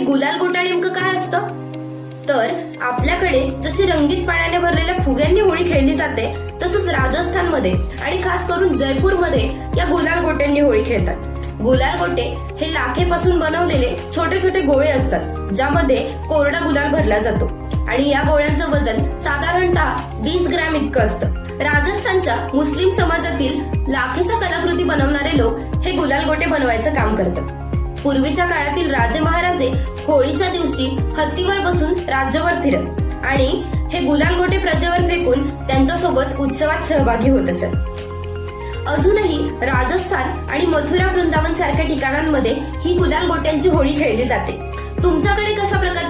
गुलाल गोटा नेमकं काय असतं? तर आपल्याकडे जशी रंगीत पाण्याने भरलेल्या फुग्यांनी होळी खेळली जाते, तसंच राजस्थानमध्ये आणि खास करून जयपूरमध्ये या गुलाल गोट्यांनी होळी खेळतात. गुलाल गोटे हे लाखेपासून बनवलेले छोटे छोटे गोळे असतात, ज्यामध्ये कोरडा गुलाल भरला जातो आणि या गोळ्यांचं वजन साधारणतः 20 ग्रॅम इतकं असतं. राजस्थानच्या मुस्लिम समाजातील लाखेच्या कलाकृती बनवणारे लोक हे गुलाल गोटे बनवायचं काम करतात. पूर्वीच्या काळातील राजे महाराजे होळीच्या दिवशी हत्तीवर बसून राज्यभर फिरत आणि हे गुलाल गोटे प्रजेवर फेकून त्यांच्यासोबत उत्सवात सहभागी होत असत. अजूनही राजस्थान आणि मथुरा वृंदावन सारख्या ठिकाणांमध्ये ही गुलाल गोट्यांची होळी खेळली जाते. तुमच्याकडे कशा प्रकारची